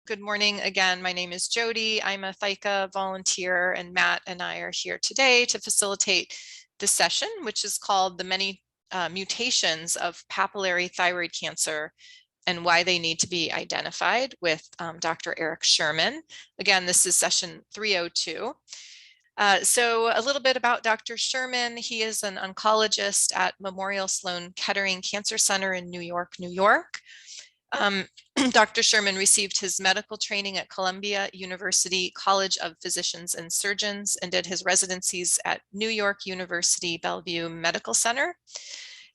Good morning again. My name is Jody. I'm a ThyCa volunteer, and Matt and I are here today to facilitate this session, which is called The Many Mutations of Papillary Thyroid Cancer and Why They Need to Be Identified with Dr. Sherman. Again, this is session 302. So a little bit about Dr. Sherman. He is an oncologist at Memorial Sloan Kettering Cancer Center in New York, New York. Dr. Sherman received his medical training at Columbia University College of Physicians and Surgeons and did his residencies at New York University Bellevue Medical Center.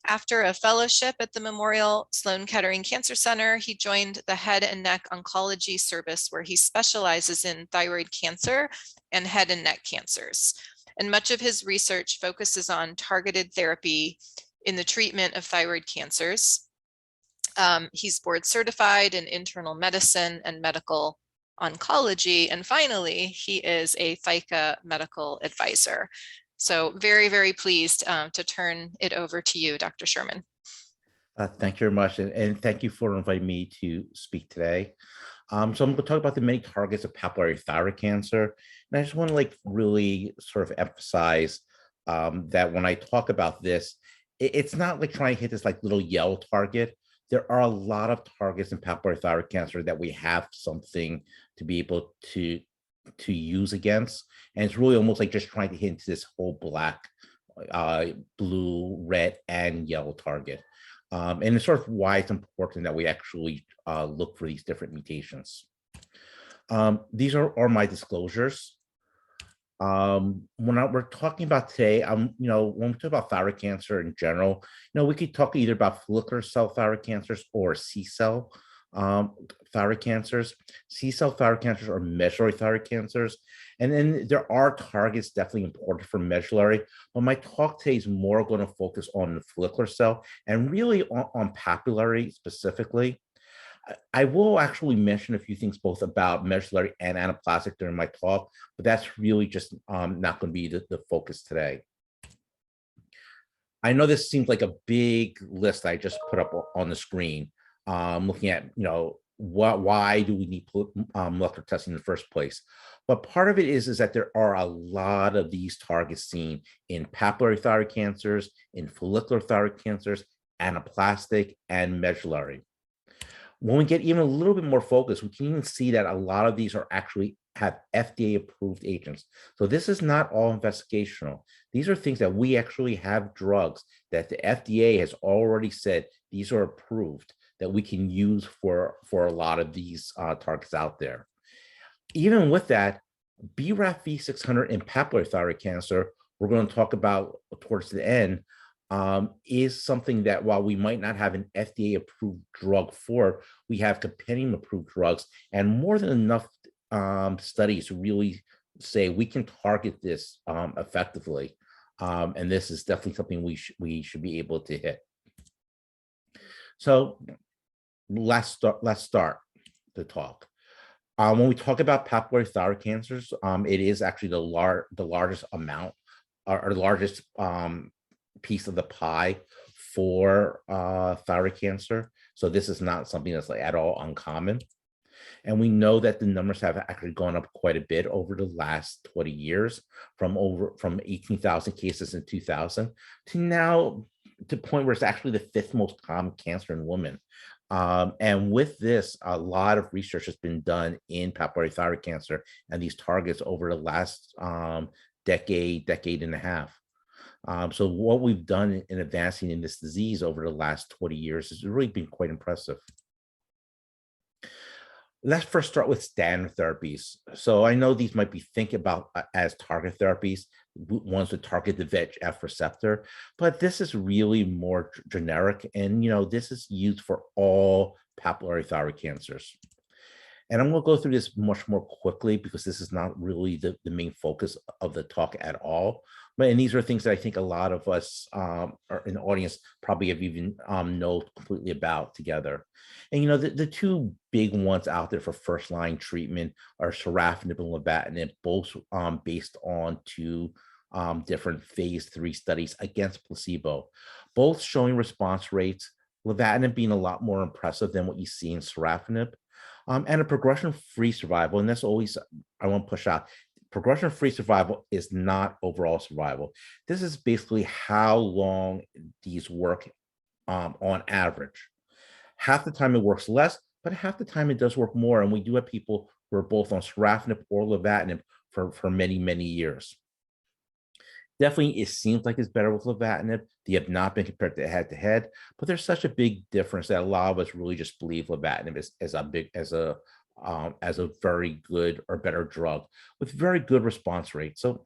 After a fellowship at the Memorial Sloan Kettering Cancer Center, he joined the Head and Neck Oncology Service, where he specializes in thyroid cancer and head and neck cancers. And much of his research focuses on targeted therapy in the treatment of thyroid cancers. He's board certified in internal medicine and medical oncology. And finally, he is a ThyCa medical advisor. So very, very pleased to turn it over to you, Dr. Sherman. Thank you very much. And thank you for inviting me to speak today. So I'm going to talk about the many targets of papillary thyroid cancer. And I just want to really sort of emphasize that when I talk about this, it's not like trying to hit this little yellow target. There are a lot of targets in papillary thyroid cancer that we have something to be able to use against. And it's really almost like just trying to hit into this whole black, blue, red, and yellow target. And it's sort of why it's important that we actually look for these different mutations. These are my disclosures. When we're talking about today, when we talk about thyroid cancer in general, we could talk either about follicular cell thyroid cancers or C-cell thyroid cancers. C-cell thyroid cancers are medullary thyroid cancers. And then there are targets definitely important for medullary, but my talk today is more going to focus on the follicular cell and really on papillary specifically. I will actually mention a few things both about medullary and anaplastic during my talk, but that's really just not going to be the focus today. I know this seems like a big list I just put up on the screen, looking at, why do we need molecular testing in the first place? But part of it is that there are a lot of these targets seen in papillary thyroid cancers, in follicular thyroid cancers, anaplastic, and medullary. When we get even a little bit more focused, we can even see that a lot of these are actually have FDA-approved agents. So this is not all investigational. These are things that we actually have drugs that the FDA has already said these are approved that we can use for a lot of these targets out there. Even with that, BRAF V600 in papillary thyroid cancer, we're going to talk about towards the end, is something that while we might not have an FDA-approved drug for, we have compendium-approved drugs and more than enough studies to really say we can target this effectively. And this is definitely something we should be able to hit. So let's start the talk. When we talk about papillary thyroid cancers, it is actually the largest amount or the largest piece of the pie for thyroid cancer. So this is not something that's at all uncommon. And we know that the numbers have actually gone up quite a bit over the last 20 years, from 18,000 cases in 2000 to now to the point where it's actually the 5th most common cancer in women. And with this, a lot of research has been done in papillary thyroid cancer and these targets over the last decade and a half. So what we've done in advancing in this disease over the last 20 years has really been quite impressive. Let's first start with standard therapies. So I know these might be think about as target therapies, ones that target the VEGF receptor, but this is really more generic. And, this is used for all papillary thyroid cancers. And I'm going to go through this much more quickly because this is not really the main focus of the talk at all. And these are things that I think a lot of us are in the audience probably have even know completely about together. And, the two big ones out there for first-line treatment are sorafenib and lenvatinib, both based on two different phase 3 studies against placebo, both showing response rates, lenvatinib being a lot more impressive than what you see in sorafenib. And a progression-free survival, and that's always I want to push out. Progression-free survival is not overall survival. This is basically how long these work on average. Half the time it works less, but half the time it does work more. And we do have people who are both on sorafenib or lenvatinib for many, many years. Definitely, it seems like it's better with lenvatinib. They have not been compared to head-to-head, but there's such a big difference that a lot of us really just believe lenvatinib is as a very good or better drug with very good response rate. So,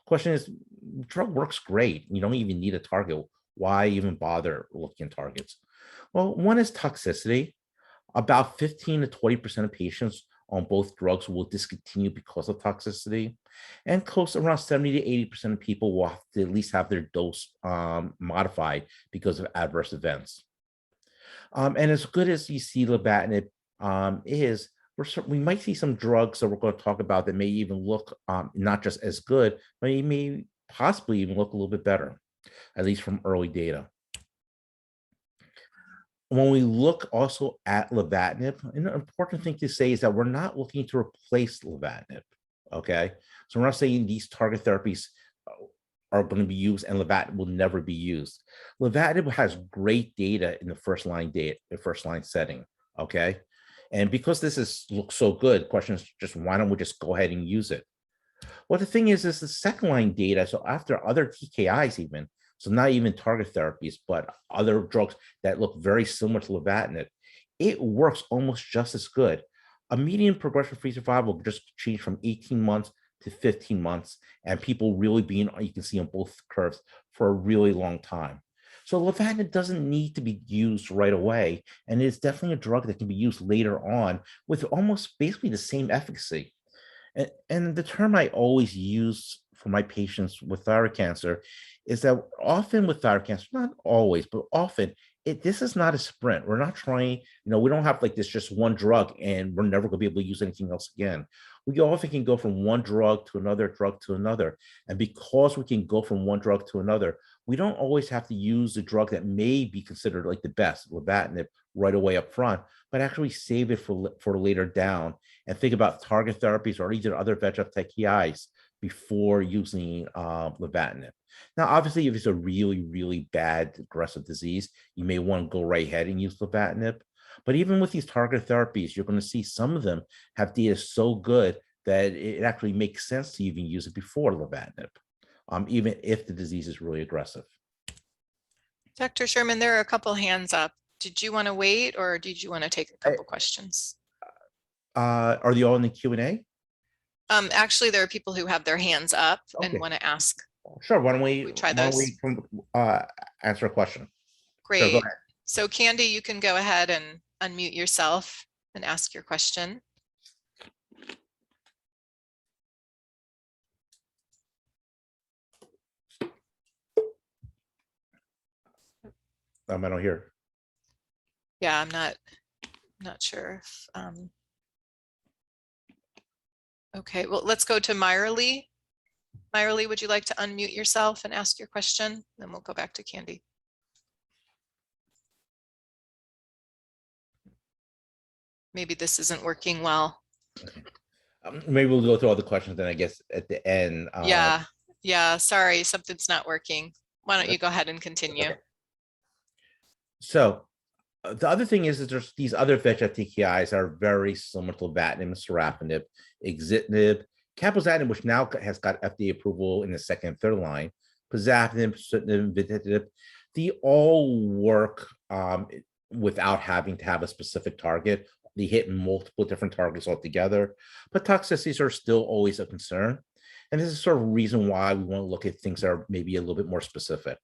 question is, the drug works great. You don't even need a target. Why even bother looking at targets? Well, one is toxicity. About 15 to 20% of patients on both drugs will discontinue because of toxicity. And close around 70 to 80% of people will have to at least have their dose modified because of adverse events. And as good as you see lenvatinib is, we might see some drugs that we're going to talk about that may even look not just as good, but may possibly even look a little bit better, at least from early data. When we look also at lenvatinib, an important thing to say is that we're not looking to replace lenvatinib, okay? So we're not saying these target therapies are going to be used and lenvatinib will never be used. Lenvatinib has great data in the first line setting, okay? And because looks so good, the question is just why don't we just go ahead and use it? Well, the thing is the second line data, so after other TKIs even, so not even target therapies, but other drugs that look very similar to lenvatinib, it works almost just as good. A median progression-free survival just changed from 18 months to 15 months, and people really being, you can see on both curves, for a really long time. So lenvatinib doesn't need to be used right away, and it's definitely a drug that can be used later on with almost basically the same efficacy. And the term I always use for my patients with thyroid cancer is that often with thyroid cancer, not always, but often, this is not a sprint. We're not trying, we don't have like this just one drug and we're never going to be able to use anything else again. We often can go from one drug to another. And because we can go from one drug to another, we don't always have to use the drug that may be considered like the best, lenvatinib, right away up front, but actually save it for later down and think about target therapies or either other VEGF TKIs before using lenvatinib. Now, obviously, if it's a really, really bad aggressive disease, you may want to go right ahead and use lenvatinib. But even with these target therapies, you're going to see some of them have data so good that it actually makes sense to even use it before lenvatinib, even if the disease is really aggressive. Dr. Sherman, there are a couple hands up. Did you want to wait or did you want to take a couple questions? Are they all in the Q&A? Actually, there are people who have their hands up Okay. and want to ask. Sure. Why don't we try those? Answer a question? Great. Sure, go ahead. So Candy, you can go ahead and unmute yourself and ask your question. I don't hear. Yeah, I'm not sure if, okay, well, let's go to Myrely. Myrely, would you like to unmute yourself and ask your question? Then we'll go back to Candy. Maybe this isn't working well. Maybe we'll go through all the questions then I guess at the end. Yeah, sorry, something's not working. Why don't you go ahead and continue? Okay. So the other thing is there's these other VEGF TKIs are very similar to lenvatinib, sorafenib, axitinib, cabozantinib, which now has got FDA approval in the second and third line, pazopanib, sunitinib, vititinib. They all work without having to have a specific target. They hit multiple different targets altogether, but toxicities are still always a concern. And this is sort of the reason why we want to look at things that are maybe a little bit more specific.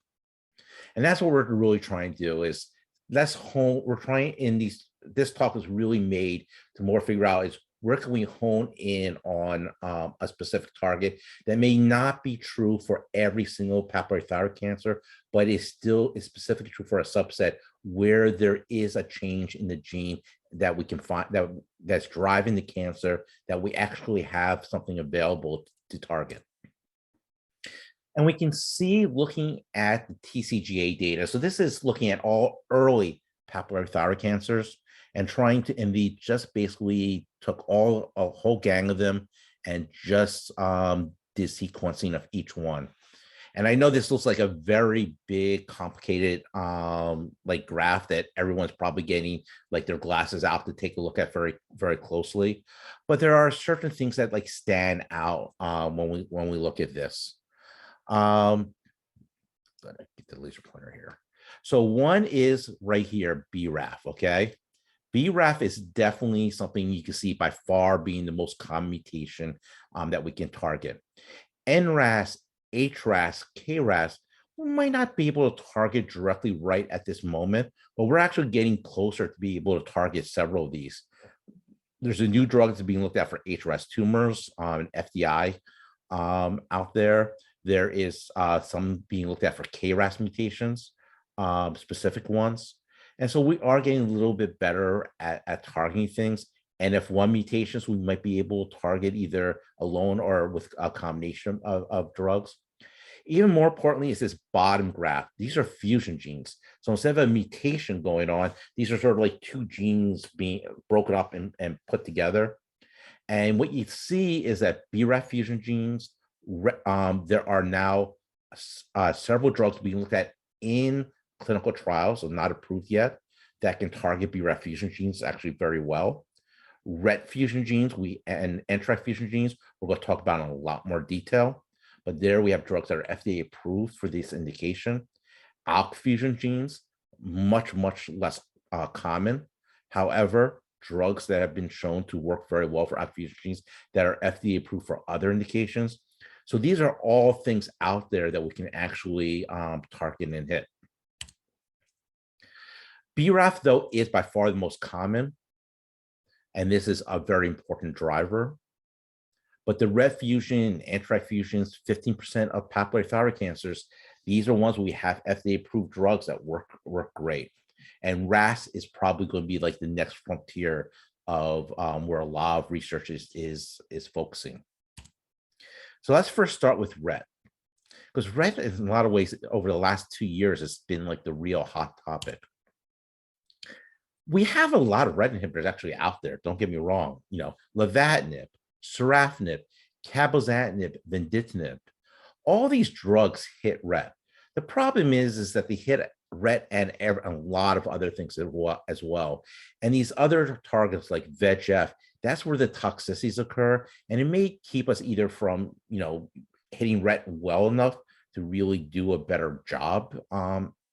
And that's what we're really trying to do is we're trying in this talk is really made to more figure out is where can we hone in on a specific target that may not be true for every single papillary thyroid cancer, but is specifically true for a subset where there is a change in the gene that we can find that's driving the cancer, that we actually have something available to target. And we can see looking at the TCGA data. So this is looking at all early papillary thyroid cancers. and and they just basically took a whole gang of them and just did sequencing of each one. And I know this looks like a very big, complicated like graph that everyone's probably getting like their glasses out to take a look at very, very closely. But there are certain things that like stand out when we look at this. Gonna get the laser pointer here. So one is right here, BRAF. Okay, BRAF is definitely something you can see by far being the most common mutation that we can target. NRAS, HRAS, KRAS, we might not be able to target directly right at this moment, but we're actually getting closer to be able to target several of these. There's a new drug that's being looked at for HRAS tumors on FDI out there. There is some being looked at for KRAS mutations, specific ones. And so we are getting a little bit better at targeting things. And if one mutations, we might be able to target either alone or with a combination of drugs. Even more importantly is this bottom graph. These are fusion genes. So instead of a mutation going on, these are sort of like two genes being broken up and put together. And what you see is that BRAF fusion genes, there are now several drugs being looked at in clinical trials, so not approved yet, that can target BRAF fusion genes actually very well. RET fusion genes and NTRK fusion genes, we're going to talk about in a lot more detail. But there we have drugs that are FDA approved for this indication. ALK fusion genes, much, much less common. However, drugs that have been shown to work very well for ALK fusion genes that are FDA approved for other indications. So these are all things out there that we can actually target and hit. BRAF, though, is by far the most common, and this is a very important driver. But the RET fusion and NTRK fusions, 15% of papillary thyroid cancers, these are ones where we have FDA-approved drugs that work great. And RAS is probably going to be like the next frontier of where a lot of research is focusing. So let's first start with RET, because RET, in a lot of ways, over the last 2 years, has been like the real hot topic. We have a lot of RET inhibitors actually out there. Don't get me wrong. You know, Lenvatinib, Sorafenib, Cabozantinib, Venditinib, all these drugs hit RET. The problem is that they hit RET and a lot of other things as well. And these other targets like VEGF, that's where the toxicities occur. And it may keep us either from, you know, hitting RET well enough to really do a better job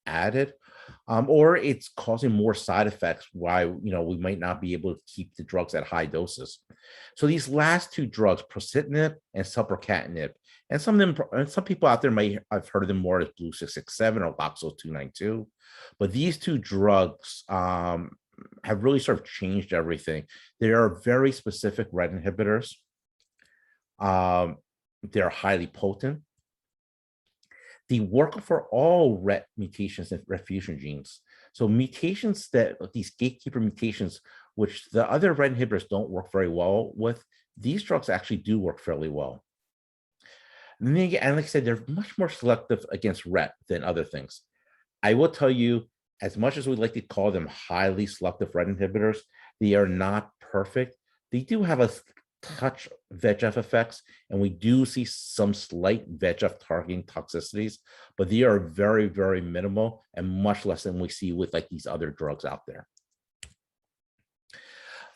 at it, or it's causing more side effects why, you know, we might not be able to keep the drugs at high doses. So these last two drugs, Procitinib and Selpercatinib, and some of them, some people out there may have heard of them more as Blue 667 or Loxo 292, but these two drugs have really sort of changed everything. They are very specific RET inhibitors. They're highly potent. They work for all RET mutations and RET fusion genes. So mutations that these gatekeeper mutations, which the other RET inhibitors don't work very well with, these drugs actually do work fairly well. And like I said, they're much more selective against RET than other things. I will tell you, as much as we like to call them highly selective RET inhibitors, they are not perfect. They do have a touch VEGF effects, and we do see some slight VEGF targeting toxicities, but they are very, very minimal and much less than we see with like these other drugs out there.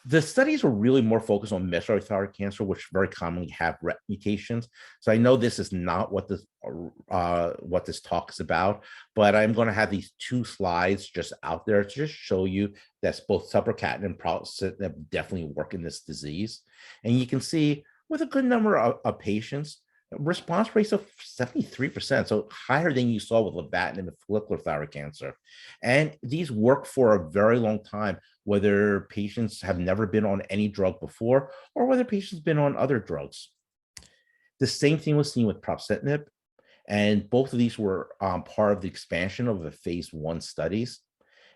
The studies were really more focused on metastatic thyroid cancer, which very commonly have RET mutations. So I know this is not what this talk is about, but I'm going to have these two slides just out there to just show you that both Selpercatinib and Procitinib definitely work in this disease. And you can see with a good number of patients, response rates of 73%, so higher than you saw with Lenvatinib and follicular thyroid cancer. And these work for a very long time, whether patients have never been on any drug before or whether patients have been on other drugs. The same thing was seen with Procitinib, and both of these were part of the expansion of the phase 1 studies.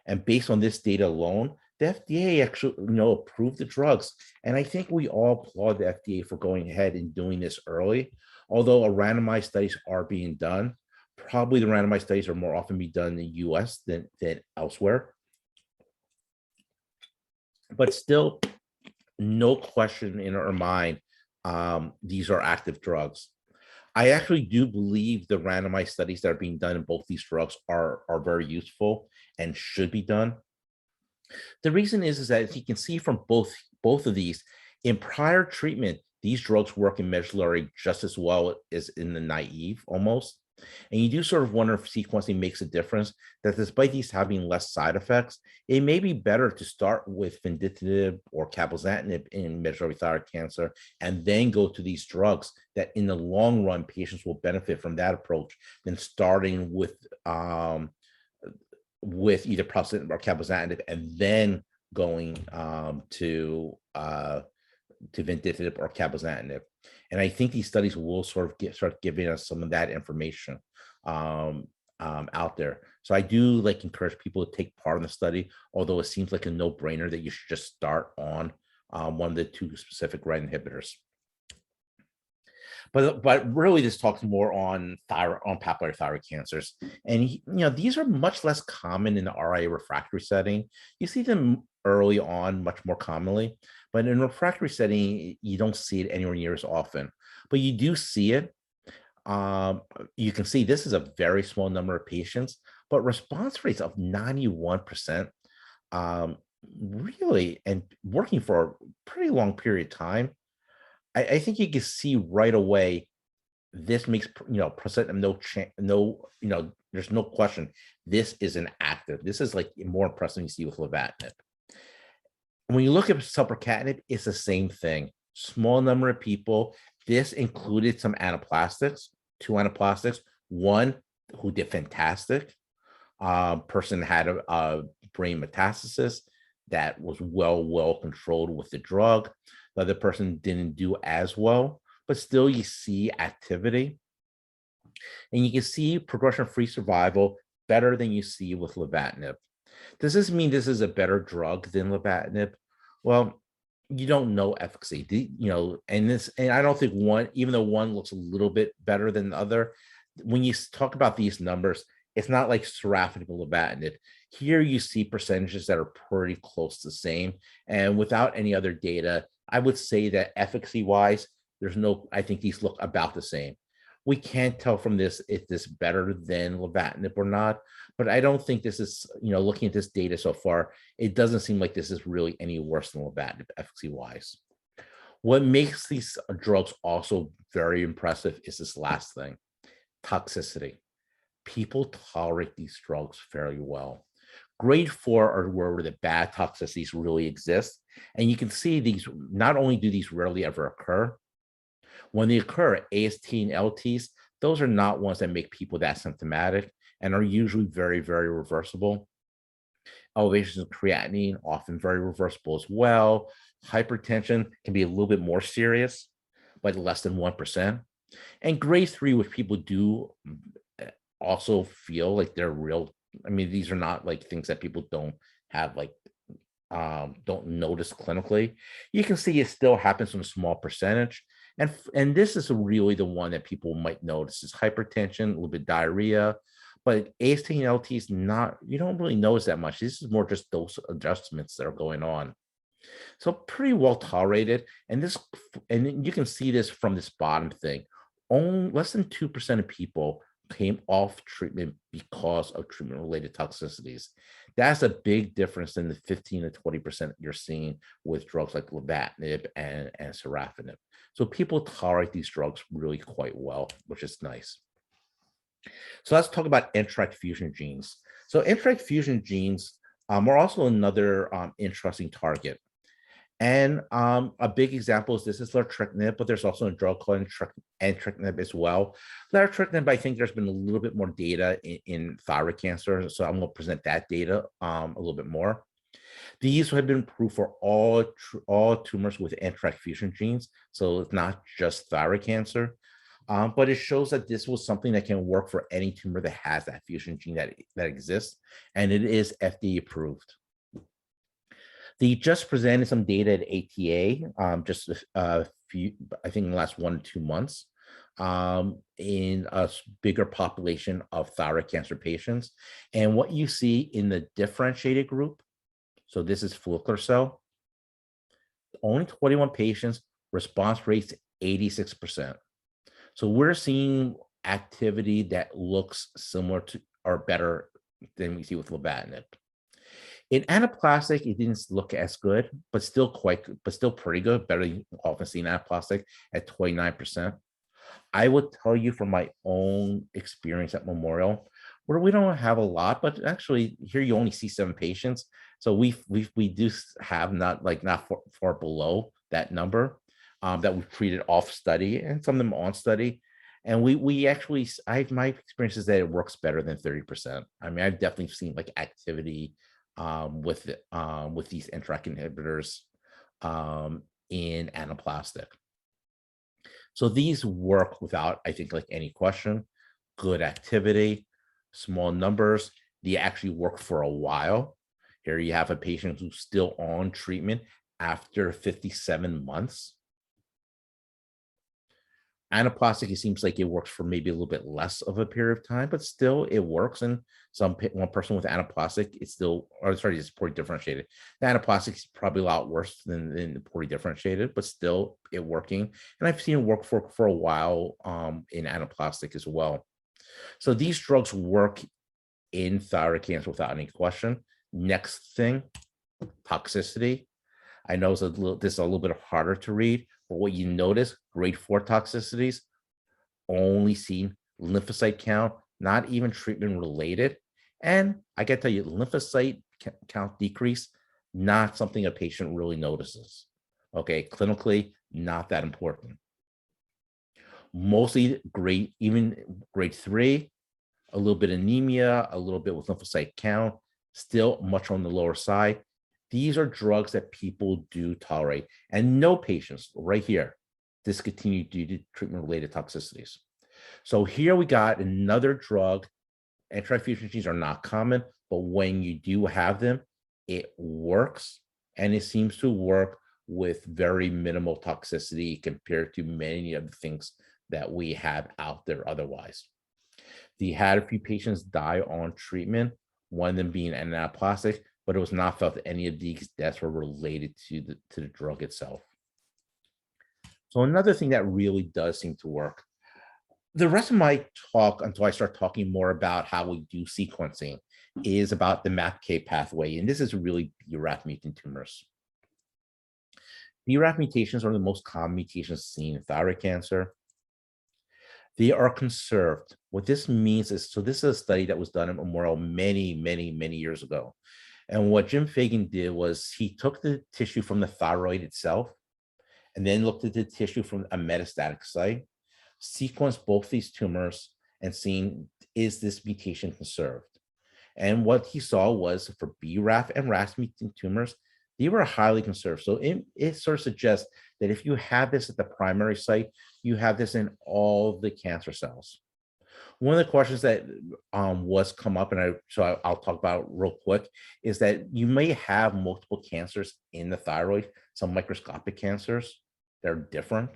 And based on this data alone, the FDA actually, approved the drugs. And I think we all applaud the FDA for going ahead and doing this early. Although randomized studies are being done, probably the randomized studies are more often being done in the US than elsewhere. but still, no question in our mind, these are active drugs. I actually do believe the randomized studies that are being done in both these drugs are very useful and should be done. The reason is that as you can see from both of these, in prior treatment, these drugs work in medullary just as well as in the naive almost. And you do sort of wonder if sequencing makes a difference, that despite these having less side effects, it may be better to start with Lenvatinib or Cabozantinib in medullary thyroid cancer and then go to these drugs that in the long run, patients will benefit from that approach than starting with either Placebo or Cabozantinib and then going to Lenvatinib or Cabozantinib. And I think these studies will sort of start giving us some of that information out there. So I do encourage people to take part in the study, although it seems like a no-brainer that you should just start on one of the two specific RET inhibitors. But really, this talks more on papillary thyroid cancers, and these are much less common in the RIA refractory setting. You see them early on much more commonly, but in a refractory setting, you don't see it anywhere near as often. But you do see it. You can see this is a very small number of patients, but response rates of 91%, really, and working for a pretty long period of time. I think you can see right away, this makes, percent of there's no question. This is an active. This is more impressive than you see with Lenvatinib. When you look at Selpercatinib, it's the same thing. Small number of people. This included some anaplastics, 2 anaplastics, one who did fantastic. Person had a brain metastasis that was well controlled with the drug. The other person didn't do as well, but still you see activity. And you can see progression-free survival better than you see with Lenvatinib. Does this mean this is a better drug than Lenvatinib? Well, you don't know efficacy, and I don't think one, even though one looks a little bit better than the other, when you talk about these numbers, it's not like Sorafenib and Lenvatinib. Here you see percentages that are pretty close to the same, and without any other data, I would say that efficacy-wise, I think these look about the same. We can't tell from this if this is better than Lenvatinib or not, but I don't think this is, looking at this data so far, it doesn't seem like this is really any worse than Lenvatinib efficacy-wise. What makes these drugs also very impressive is this last thing, toxicity. People tolerate these drugs fairly well. Grade 4 are where the bad toxicities really exist. And you can see these, not only do these rarely ever occur, when they occur, AST and LTs, those are not ones that make people that symptomatic and are usually very reversible. Elevations of creatinine, often very reversible as well. Hypertension can be a little bit more serious, but less than 1%. And grade 3, which people do also feel like they're real. I mean, these are not things that people don't have don't notice clinically. You can see it still happens in a small percentage. And this is really the one that people might notice is hypertension, a little bit diarrhea, but AST and LT is not, you don't really notice that much. This is more just dose adjustments that are going on. So pretty well tolerated. And you can see this from this bottom thing. Only less than 2% of people came off treatment because of treatment-related toxicities. That's a big difference than the 15 to 20% you're seeing with drugs like Lenvatinib and Sorafenib. So people tolerate these drugs really quite well, which is nice. So let's talk about NTRK fusion genes. So NTRK fusion genes are also another interesting target. And a big example is this is Larotrectinib, but there's also a drug called Entrectinib as well. Larotrectinib, I think there's been a little bit more data in thyroid cancer, so I'm going to present that data a little bit more. These have been approved for all tumors with NTRK fusion genes, so it's not just thyroid cancer. But it shows that this was something that can work for any tumor that has that fusion gene that exists, and it is FDA approved. They just presented some data at ATA just a few, I think in the last 1 to 2 months, in a bigger population of thyroid cancer patients. And what you see in the differentiated group, so this is follicular cell, only 21 patients, response rates 86%. So we're seeing activity that looks similar to or better than we see with lenvatinib. In anaplastic, it didn't look as good, but still pretty good, better than often seen anaplastic at 29%. I would tell you from my own experience at Memorial, where we don't have a lot, but actually here you only see 7 patients. So we do have not far below that number that we've treated off study and some of them on study. And we actually, my experience is that it works better than 30%. I mean, I've definitely seen like activity with these NTRK inhibitors in anaplastic. So these work without, I think, like any question. Good activity, small numbers. They actually work for a while. Here you have a patient who's still on treatment after 57 months. Anaplastic, it seems like it works for maybe a little bit less of a period of time, but still it works. And one person with anaplastic, it's still, or sorry, it's poorly differentiated. The anaplastic is probably a lot worse than poorly differentiated, but still it working. And I've seen it work for a while in anaplastic as well. So these drugs work in thyroid cancer without any question. Next thing, toxicity. I know this is a little bit harder to read, but what you notice, grade 4 toxicities, only seen lymphocyte count, not even treatment related. And I can tell you, lymphocyte count decrease, not something a patient really notices. Okay, clinically, not that important. Mostly grade 3, a little bit anemia, a little bit with lymphocyte count, still much on the lower side. These are drugs that people do tolerate, and no patients right here discontinued due to treatment-related toxicities. So here we got another drug. Anti-fusion genes are not common, but when you do have them, it works, and it seems to work with very minimal toxicity compared to many of the things that we have out there otherwise. They had a few patients die on treatment, one of them being anaplastic, but it was not felt that any of these deaths were related to the drug itself. So another thing that really does seem to work. The rest of my talk, until I start talking more about how we do sequencing, is about the MAPK pathway, and this is really BRAF mutant tumors. BRAF mutations are the most common mutations seen in thyroid cancer. They are conserved. What this means is, so this is a study that was done at Memorial many years ago. And what Jim Fagan did was he took the tissue from the thyroid itself and then looked at the tissue from a metastatic site, sequenced both these tumors and seen, is this mutation conserved? And what he saw was for BRAF and RAS mutant tumors, they were highly conserved. So it sort of suggests that if you have this at the primary site, you have this in all the cancer cells. One of the questions that was come up, and I'll talk about real quick, is that you may have multiple cancers in the thyroid, some microscopic cancers that are different.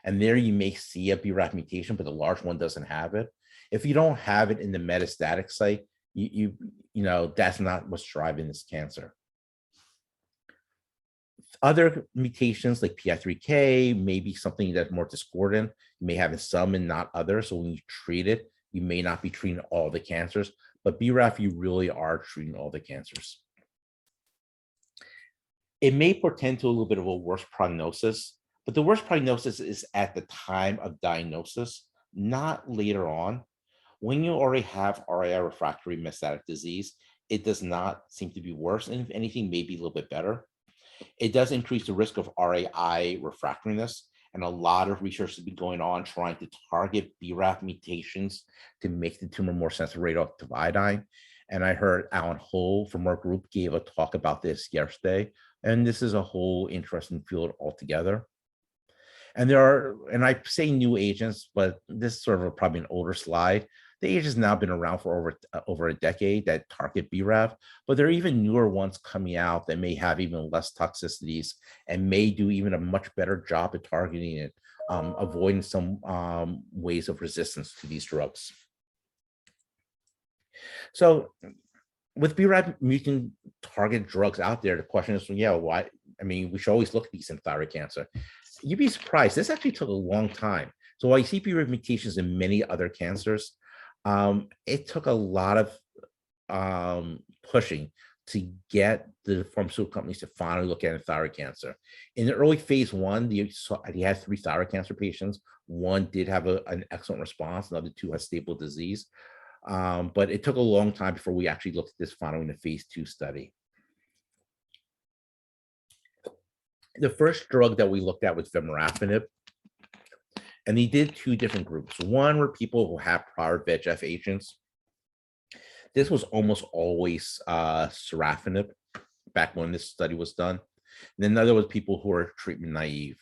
And there you may see a BRAF mutation, but the large one doesn't have it. If you don't have it in the metastatic site, you know, that's not what's driving this cancer. Other mutations like PI3K may be something that's more discordant. You may have in some and not others. So when you treat it, you may not be treating all the cancers, but BRAF, you really are treating all the cancers. It may portend to a little bit of a worse prognosis, but the worst prognosis is at the time of diagnosis, not later on. When you already have RAI refractory metastatic disease, it does not seem to be worse, and if anything, maybe a little bit better. It does increase the risk of RAI refractoriness, and a lot of research has been going on trying to target BRAF mutations to make the tumor more sensitive radioactive iodine. And I heard Alan Hull from our group gave a talk about this yesterday, and this is a whole interesting field altogether. And there are, and I say new agents, but this is sort of probably an older slide. The agent has now been around for over a decade that target BRAF, but there are even newer ones coming out that may have even less toxicities and may do even a much better job at targeting it, avoiding some ways of resistance to these drugs. So with BRAF mutant target drugs out there, the question is, yeah, why I mean, we should always look at these in thyroid cancer. You'd be surprised. This actually took a long time. So while you see BRAF mutations in many other cancers, it took a lot of pushing to get the pharmaceutical companies to finally look at thyroid cancer. In the early phase 1, they had 3 thyroid cancer patients. 1 did have an excellent response. Another 2 had stable disease. But it took a long time before we actually looked at this following the phase 2 study. The first drug that we looked at was Vemurafenib. And they did 2 different groups. One were people who had prior VEGF agents. This was almost always Sorafenib back when this study was done. And then another was people who were treatment naive.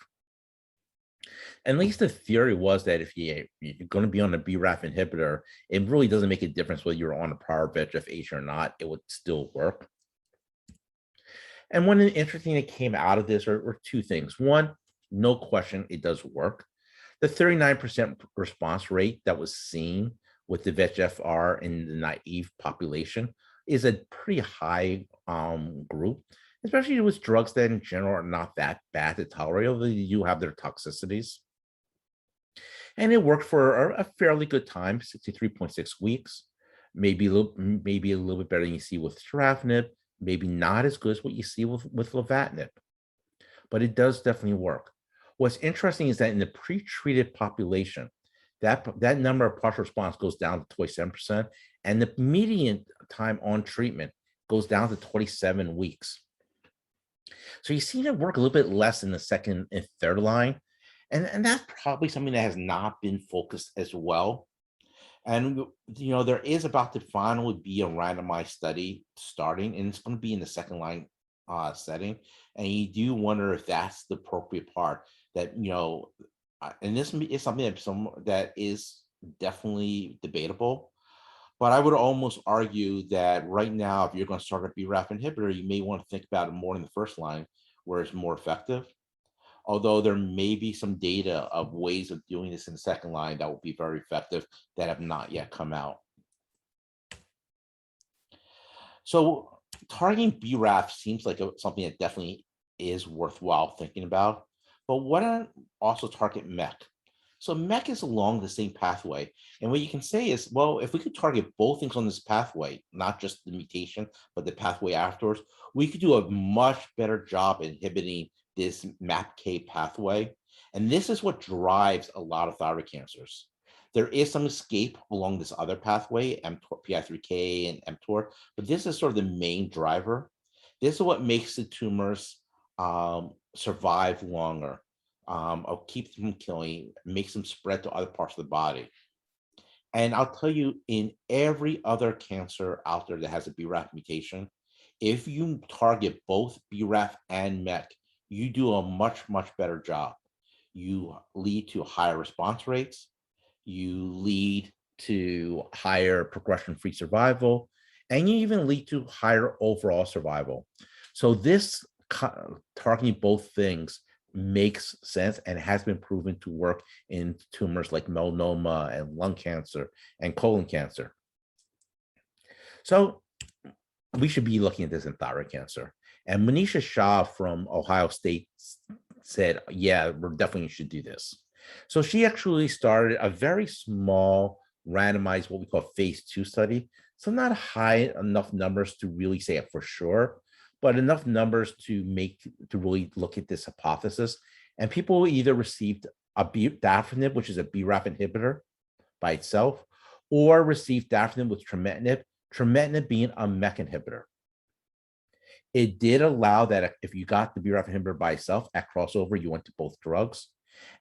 At least the theory was that if you're going to be on a BRAF inhibitor, it really doesn't make a difference whether you're on a prior VEGF agent or not, it would still work. And one interesting that came out of this are 2 things. One, no question, it does work. The 39% response rate that was seen with the VEGFR in the naive population is a pretty high group, especially with drugs that in general are not that bad to tolerate, although they do have their toxicities. And it worked for a fairly good time, 63.6 weeks, maybe a little bit better than you see with Sorafenib, maybe not as good as what you see with Lenvatinib, but it does definitely work. What's interesting is that in the pre-treated population, that number of partial response goes down to 27%, and the median time on treatment goes down to 27 weeks. So you see it work a little bit less in the second and third line, and that's probably something that has not been focused as well. And there is about to finally be a randomized study starting, and it's going to be in the second line setting, and you do wonder if that's the appropriate part. That and this is something that is definitely debatable, but I would almost argue that right now, if you're going to start a BRAF inhibitor, you may want to think about it more in the first line, where it's more effective. Although there may be some data of ways of doing this in the second line that will be very effective that have not yet come out. So targeting BRAF seems like something that definitely is worthwhile thinking about. But why not also target MEK? So MEK is along the same pathway. And what you can say is, well, if we could target both things on this pathway, not just the mutation, but the pathway afterwards, we could do a much better job inhibiting this MAPK pathway. And this is what drives a lot of thyroid cancers. There is some escape along this other pathway, PI3K and mTOR, but this is sort of the main driver. This is what makes the tumors survive longer, or keep them from killing, makes them spread to other parts of the body. And I'll tell you, in every other cancer out there that has a BRAF mutation, if you target both BRAF and MEK, you do a much, much better job. You lead to higher response rates, you lead to higher progression-free survival, and you even lead to higher overall survival. So this targeting both things makes sense and has been proven to work in tumors like melanoma and lung cancer and colon cancer. So we should be looking at this in thyroid cancer. And Manisha Shah from Ohio State said, yeah, we're definitely should do this. So she actually started a very small randomized, what we call phase 2 study. So not high enough numbers to really say it for sure, but enough numbers to really look at this hypothesis. And people either received Dafranib, which is a BRAF inhibitor by itself, or received Dafranib with Trametinib being a MEK inhibitor. It did allow that if you got the BRAF inhibitor by itself at crossover, you went to both drugs.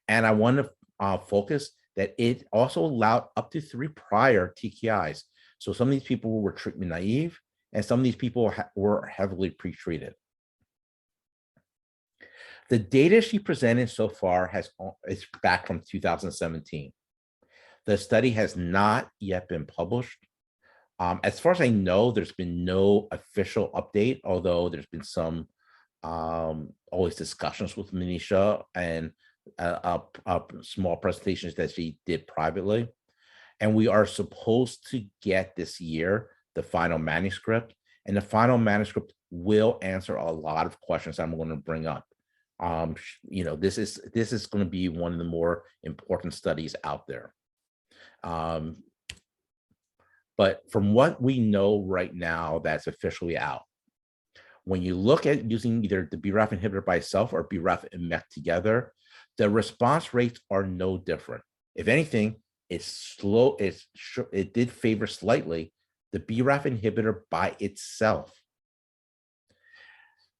And I want to focus that it also allowed up to 3 prior TKIs. So some of these people were treatment naive, and some of these people were heavily pretreated. The data she presented so far is back from 2017. The study has not yet been published. As far as I know, there's been no official update, although there's been some always discussions with Manisha and small presentations that she did privately. And we are supposed to get this year the final manuscript, and the final manuscript will answer a lot of questions I'm going to bring up. This is going to be one of the more important studies out there. But from what we know right now that's officially out, when you look at using either the BRAF inhibitor by itself or BRAF and MEK together, the response rates are no different. If anything, it's slow. It did favor slightly the BRAF inhibitor by itself.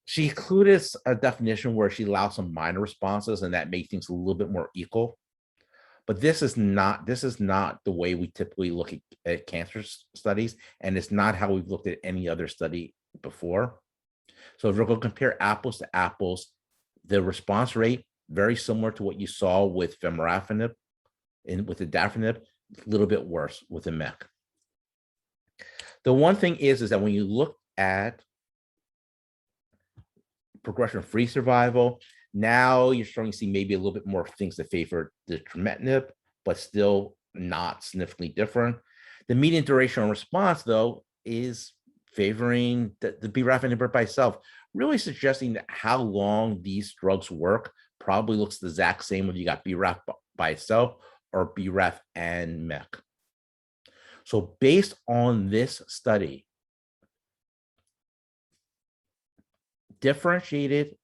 She included a definition where she allowed some minor responses, and that made things a little bit more equal. But this is not the way we typically look at cancer studies, and it's not how we've looked at any other study before. So if we're going to compare apples to apples, the response rate very similar to what you saw with Vemurafenib and with the Adherence, a little bit worse with the MEK. The one thing is that when you look at progression-free survival, now you're starting to see maybe a little bit more things that favor the Trametinib, but still not significantly different. The median duration of response, though, is favoring the BRAF inhibitor by itself, really suggesting that how long these drugs work probably looks the exact same when you got BRAF by itself or BRAF and MEK. So based on this study, differentiated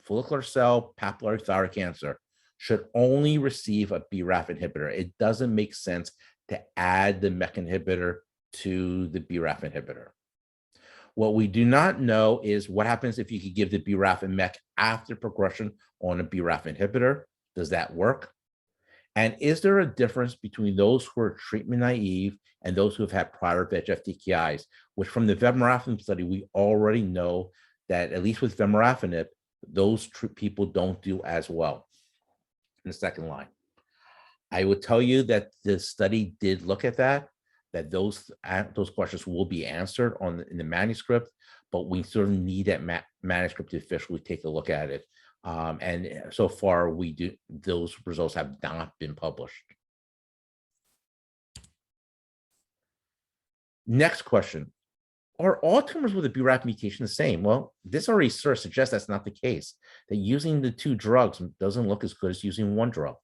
follicular cell papillary thyroid cancer should only receive a BRAF inhibitor. It doesn't make sense to add the MEK inhibitor to the BRAF inhibitor. What we do not know is what happens if you could give the BRAF and MEK after progression on a BRAF inhibitor. Does that work? And is there a difference between those who are treatment naive and those who have had prior VEGF TKIs, which from the Vemurafenib study, we already know that at least with Vemurafenib, those people don't do as well in the second line. I would tell you that the study did look at that those questions will be answered in the manuscript, but we sort of need that manuscript to officially take a look at it. And so far, those results have not been published. Next question. Are all tumors with a BRAF mutation the same? Well, this already sort of suggests that's not the case, that using the two drugs doesn't look as good as using one drug.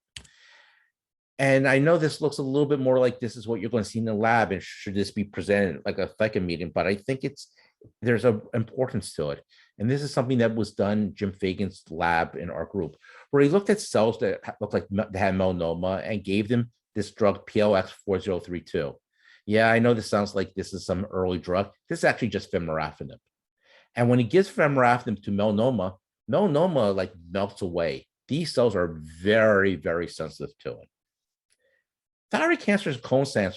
And I know this looks a little bit more like this is what you're going to see in the lab, and should this be presented like a ThyCa meeting, but I think there's an importance to it. And this is something that was done in Jim Fagan's lab in our group, where he looked at cells that looked like they had melanoma and gave them this drug PLX4032. Yeah, I know this sounds like this is some early drug. This is actually just Vemurafenib. And when he gives Vemurafenib to melanoma like melts away. These cells are very, very sensitive to it. Thyroid cancers, colon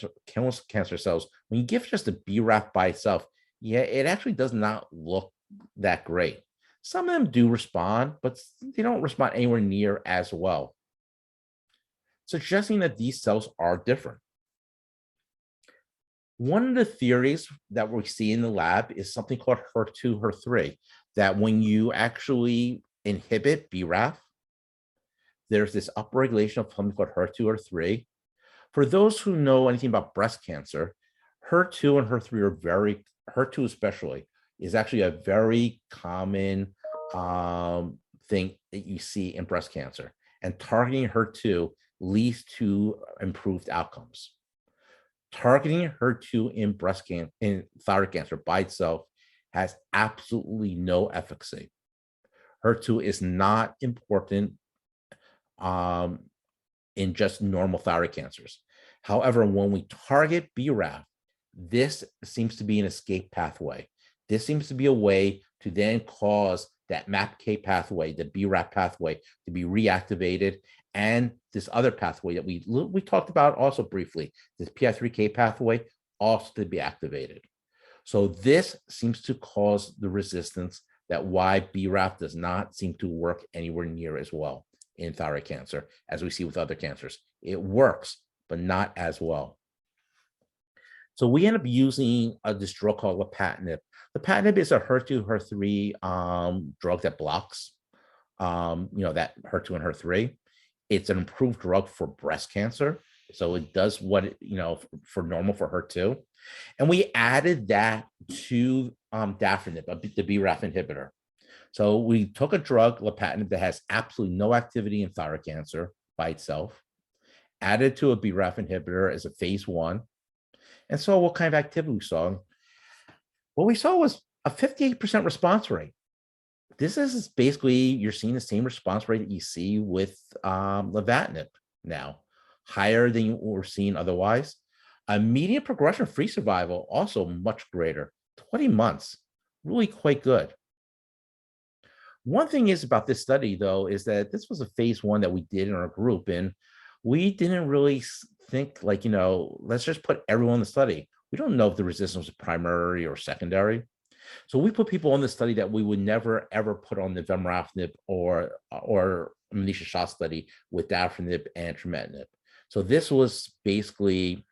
cancer cells, when you give just a BRAF by itself, yeah, it actually does not look that great. Some of them do respond, but they don't respond anywhere near as well, suggesting that these cells are different. One of the theories that we see in the lab is something called HER2, HER3, that when you actually inhibit BRAF, there's this upregulation of something called HER2, HER3. For those who know anything about breast cancer, HER2 and HER3 are HER2 especially, is actually a very common thing that you see in breast cancer. And targeting HER2 leads to improved outcomes. Targeting HER2 in thyroid cancer by itself has absolutely no efficacy. HER2 is not important in just normal thyroid cancers. However, when we target BRAF, this seems to be an escape pathway. This seems to be a way to then cause that MAPK pathway, the BRAF pathway, to be reactivated, and this other pathway that we talked about also briefly, this PI3K pathway, also to be activated. So this seems to cause the resistance that why BRAF does not seem to work anywhere near as well in thyroid cancer as we see with other cancers. It works, but not as well. So we end up using this drug called Lenvatinib. Lenvatinib is a HER2, HER3 drug that blocks, that HER2 and HER3. It's an improved drug for breast cancer. So it does what for normal for her too. And we added that to Dafranib, the BRAF inhibitor. So we took a drug, Lenvatinib, that has absolutely no activity in thyroid cancer by itself, added to a BRAF inhibitor as a phase 1, and saw what kind of activity we saw. What we saw was a 58% response rate. This is basically, you're seeing the same response rate that you see with Lenvatinib now, higher than you were seeing otherwise. A median progression-free survival also much greater, 20 months, really quite good. One thing is about this study, though, is that this was a phase 1 that we did in our group, and we didn't really think like, let's just put everyone in the study. We don't know if the resistance was primary or secondary. So we put people on the study that we would never, ever put on the Vemurafenib or Manisha Shah study with Dafranib and Trametinib. So this was basically,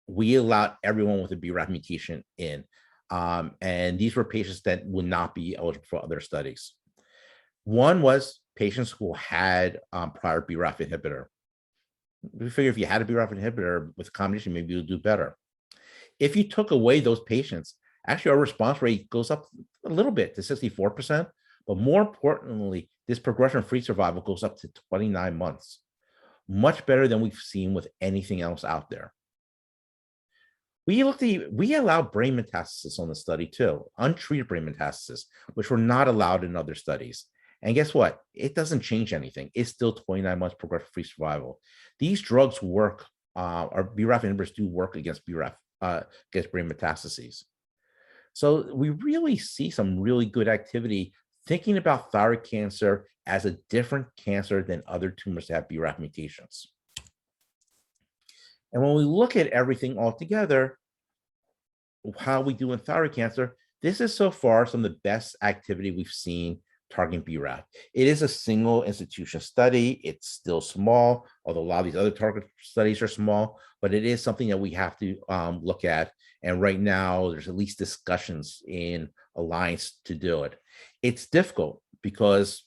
we allowed everyone with a BRAF mutation in. And these were patients that would not be eligible for other studies. One was patients who had prior BRAF inhibitor. We figure if you had a BRAF inhibitor with a combination, maybe you'll do better. If you took away those patients, actually our response rate goes up a little bit to 64%, but more importantly, this progression-free survival goes up to 29 months, much better than we've seen with anything else out there. We allowed brain metastasis on the study too, untreated brain metastasis, which were not allowed in other studies. And guess what? It doesn't change anything. It's still 29 months progression-free survival. These drugs work, or BRAF inhibitors do work against BRAF, against brain metastases. So we really see some really good activity thinking about thyroid cancer as a different cancer than other tumors that have BRAF mutations. And when we look at everything all together, how we do in thyroid cancer, this is so far some of the best activity we've seen targeting BRAF. It is a single institution study. It's still small, although a lot of these other target studies are small, but it is something that we have to look at. And right now, there's at least discussions in Alliance to do it. It's difficult because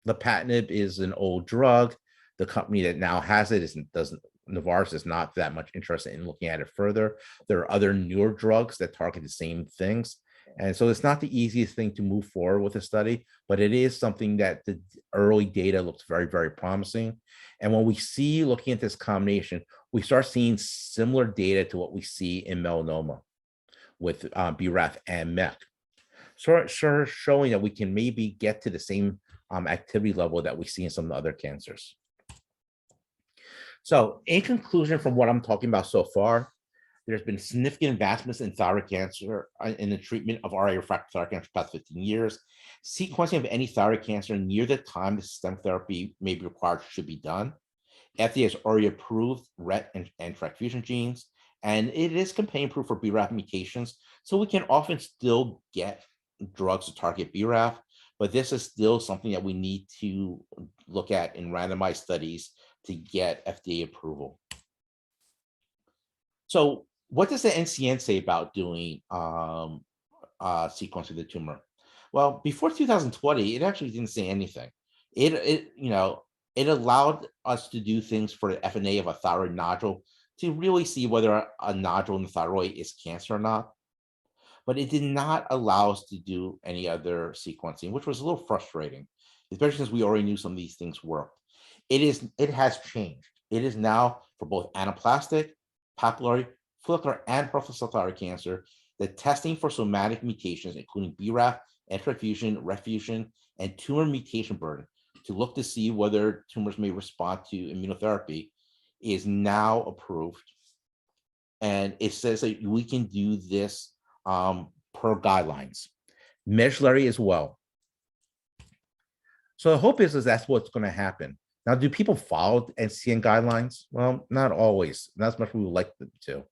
Lenvatinib is an old drug. The company that now has it Novartis is not that much interested in looking at it further. There are other newer drugs that target the same things. And so it's not the easiest thing to move forward with a study, but it is something that the early data looks very, very promising. And when we see looking at this combination, we start seeing similar data to what we see in melanoma with BRAF and MEK. So showing that we can maybe get to the same activity level that we see in some of the other cancers. So in conclusion, from what I'm talking about so far, there's been significant advancements in thyroid cancer in the treatment of RA refractory thyroid cancer for the past 15 years. Sequencing of any thyroid cancer near the time the systemic therapy may be required should be done. FDA has already approved RET and TRK fusion genes, and it is companion approved for BRAF mutations, so we can often still get drugs to target BRAF, but this is still something that we need to look at in randomized studies to get FDA approval. So what does the NCCN say about doing sequencing the tumor? Well, before 2020, it actually didn't say anything. It allowed us to do things for the FNA of a thyroid nodule to really see whether a nodule in the thyroid is cancer or not. But it did not allow us to do any other sequencing, which was a little frustrating, especially since we already knew some of these things worked. It has changed. It is now for both anaplastic, papillary, follicular, and peripheral cell thyroid cancer, the testing for somatic mutations, including BRAF, NTRK fusion, RET fusion, and tumor mutation burden, to look to see whether tumors may respond to immunotherapy, is now approved. And it says that we can do this per guidelines. Medullary as well. So the hope is that's what's going to happen. Now, do people follow NCCN guidelines? Well, not always. Not as much as we would like them to.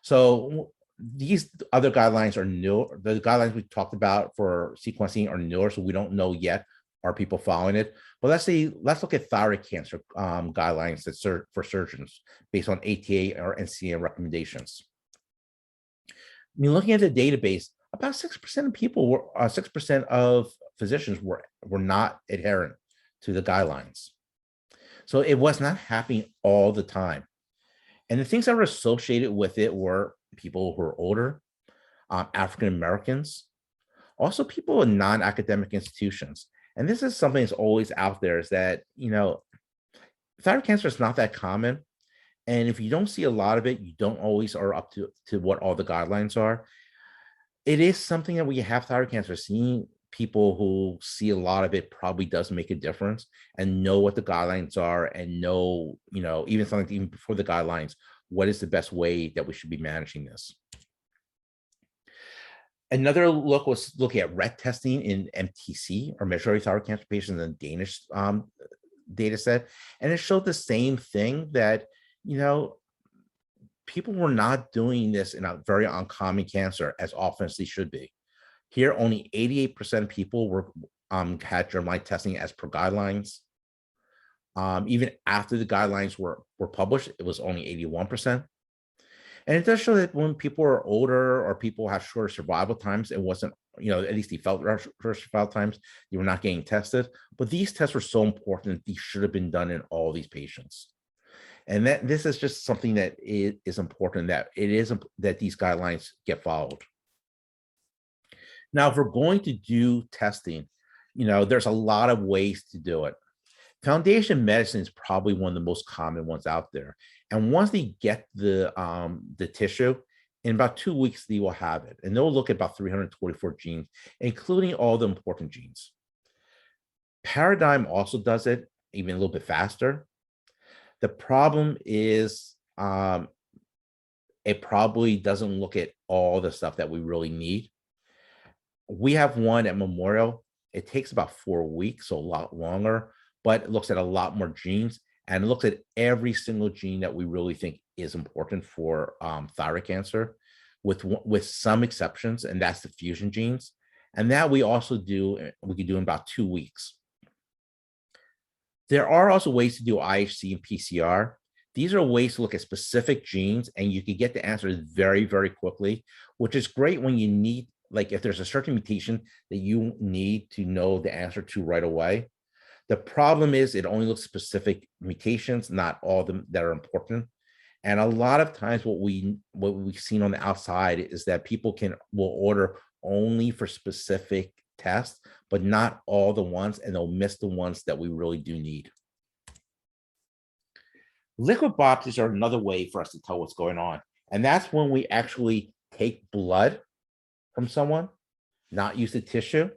So these other guidelines are new. The guidelines we talked about for sequencing are newer, so we don't know yet are people following it. But let's look at thyroid cancer guidelines that for surgeons based on ATA or NCCN recommendations. I mean, looking at the database, about 6% of people were 6% of physicians were not adherent to the guidelines. So it was not happening all the time. And the things that were associated with it were people who are older, African Americans, also people in non-academic institutions. And this is something that's always out there, is that, thyroid cancer is not that common. And if you don't see a lot of it, you don't always are up to what all the guidelines are. It is something that we have thyroid cancer. Seeing people who see a lot of it probably does make a difference, and know what the guidelines are, and know, even something even before the guidelines, what is the best way that we should be managing this. Another look was looking at RET testing in MTC, or medullary thyroid cancer patients, in the Danish data set. And it showed the same thing, that, people were not doing this in a very uncommon cancer as often as they should be. Here, only 88% of people were had germline testing as per guidelines. Even after the guidelines were published, it was only 81%. And it does show that when people are older, or people have shorter survival times, it wasn't, at least they felt shorter survival times, they were not getting tested. But these tests were so important, these should have been done in all these patients. And that this is just something that is important, that that these guidelines get followed. Now, if we're going to do testing, there's a lot of ways to do it. Foundation medicine is probably one of the most common ones out there. And once they get the tissue, in about 2 weeks, they will have it. And they'll look at about 324 genes, including all the important genes. Paradigm also does it even a little bit faster. The problem is it probably doesn't look at all the stuff that we really need. We have one at Memorial. It takes about 4 weeks, so a lot longer, but it looks at a lot more genes, and it looks at every single gene that we really think is important for thyroid cancer, with some exceptions, and that's the fusion genes. And that we can do in about 2 weeks. There are also ways to do IHC and PCR. These are ways to look at specific genes, and you can get the answers very, very quickly, which is great when you need, like if there's a certain mutation that you need to know the answer to right away. The problem is it only looks at specific mutations, not all of them that are important. And a lot of times what we've seen on the outside is that people will order only for specific tests, but not all the ones, and they'll miss the ones that we really do need. Liquid biopsies are another way for us to tell what's going on. And that's when we actually take blood from someone, not use the tissue.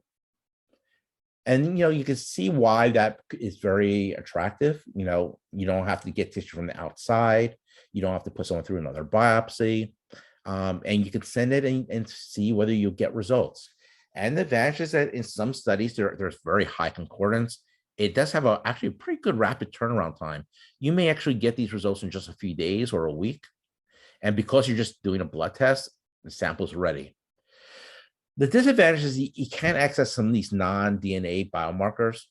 And, you can see why that is very attractive. You don't have to get tissue from the outside. You don't have to put someone through another biopsy. And you can send it and see whether you get results. And the advantage is that in some studies, there's very high concordance. It does have actually a pretty good rapid turnaround time. You may actually get these results in just a few days or a week. And because you're just doing a blood test, the sample's ready. The disadvantage is you can't access some of these non-DNA biomarkers.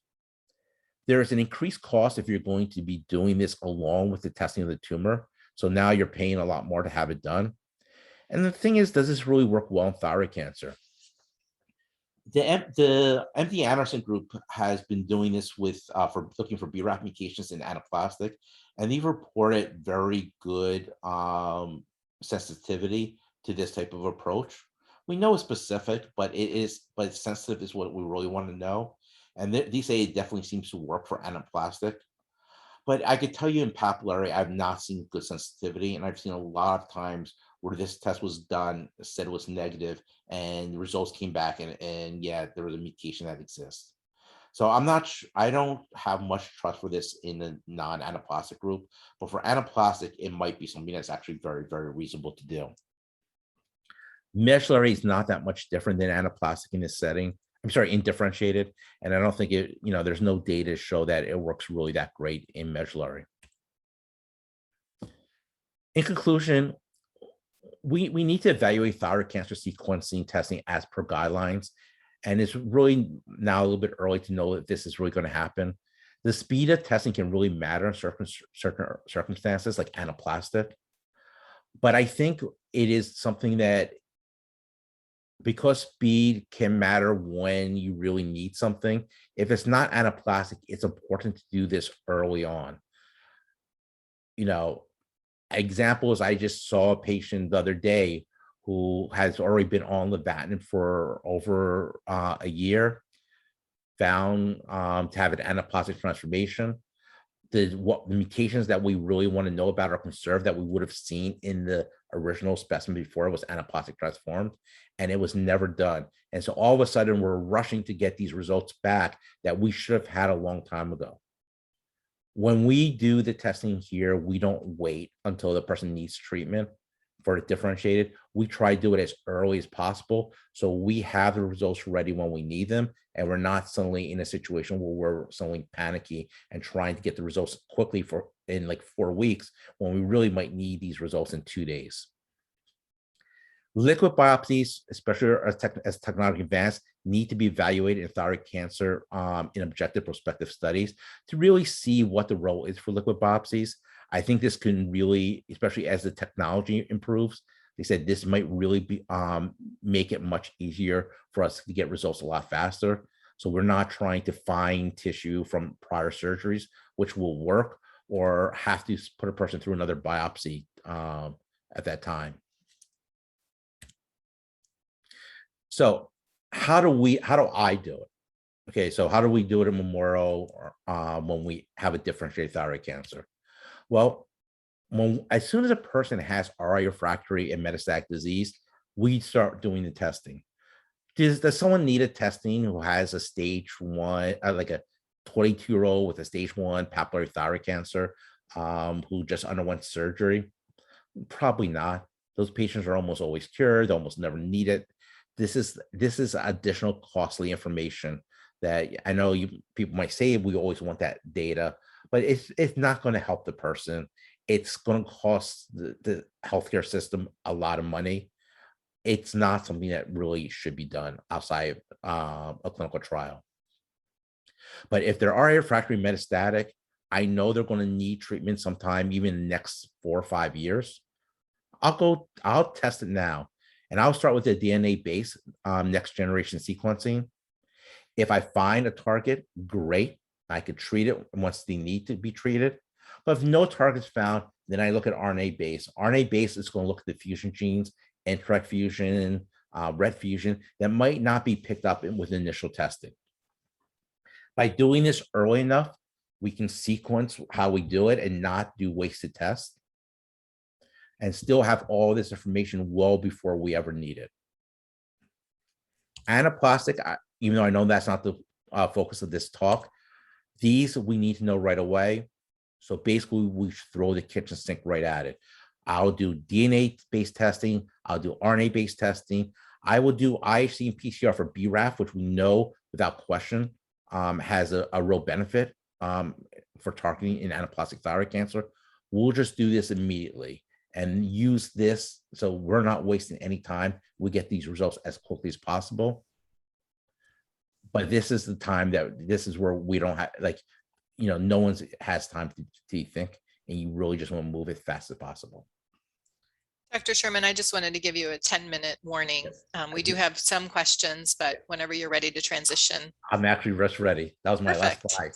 There is an increased cost if you're going to be doing this along with the testing of the tumor. So now you're paying a lot more to have it done. And the thing is, does this really work well in thyroid cancer? The MD Anderson group has been doing this for looking for BRAF mutations in anaplastic, and they've reported very good sensitivity to this type of approach. We know it's specific, but sensitive is what we really want to know. And these say it definitely seems to work for anaplastic. But I could tell you in papillary, I've not seen good sensitivity, and I've seen a lot of times where this test was done, said it was negative, and the results came back, and yeah, there was a mutation that exists. So I don't have much trust for this in the non-anaplastic group, but for anaplastic, it might be something that's actually very, very reasonable to do. Medullary is not that much different than anaplastic in this setting. I'm sorry, undifferentiated. And I don't think there's no data to show that it works really that great in medullary. In conclusion, we need to evaluate thyroid cancer sequencing testing as per guidelines. And it's really now a little bit early to know if this is really going to happen. The speed of testing can really matter in certain circumstances like anaplastic. But I think it is something that, because speed can matter when you really need something, if it's not anaplastic, it's important to do this early on. you know, examples, I just saw a patient the other day who has already been on Lenvatinib for over a year, found to have an anaplastic transformation. The mutations that we really want to know about are conserved that we would have seen in the original specimen before it was anaplastic transformed, and it was never done. And so all of a sudden we're rushing to get these results back that we should have had a long time ago. When we do the testing here, we don't wait until the person needs treatment for it differentiated. We try to do it as early as possible so we have the results ready when we need them, and we're not suddenly in a situation where we're suddenly panicky and trying to get the results quickly in like 4 weeks when we really might need these results in 2 days. Liquid biopsies, especially as technology advances, need to be evaluated in thyroid cancer in objective prospective studies to really see what the role is for liquid biopsies. I think this can really, especially as the technology improves, they said this might really be make it much easier for us to get results a lot faster. So we're not trying to find tissue from prior surgeries, which will work, or have to put a person through another biopsy at that time. So how do I do it? Okay, so how do we do it at Memorial when we have a differentiated thyroid cancer? Well, as soon as a person has RI refractory and metastatic disease, we start doing the testing. Does someone need a testing who has a stage 1, like a 22-year-old with a stage 1 papillary thyroid cancer who just underwent surgery? Probably not. Those patients are almost always cured, almost never need it. This is additional costly information that I know people might say we always want that data, but it's not going to help the person. It's going to cost the healthcare system a lot of money. It's not something that really should be done outside a clinical trial. But if there are refractory metastatic, I know they're going to need treatment sometime, even in the next 4 or 5 years. I'll test it now. And I'll start with the DNA-based next generation sequencing. If I find a target, great. I could treat it once they need to be treated. But if no target's found, then I look at RNA-based. RNA-based is going to look at the fusion genes, NTRK fusion, RET fusion, that might not be picked up with initial testing. By doing this early enough, we can sequence how we do it and not do wasted tests, and still have all this information well before we ever need it. Anaplastic, even though I know that's not the focus of this talk, these we need to know right away. So basically, we should throw the kitchen sink right at it. I'll do DNA-based testing. I'll do RNA-based testing. I will do IHC and PCR for BRAF, which we know without question has a real benefit for targeting in anaplastic thyroid cancer. We'll just do this immediately and use this so we're not wasting any time. We get these results as quickly as possible. But this is the time this is where we don't have, no one has time to think, and you really just want to move as fast as possible. Dr. Sherman, I just wanted to give you a 10-minute warning. We do have some questions, but whenever you're ready to transition. I'm actually just ready. That was my Perfect. last slide.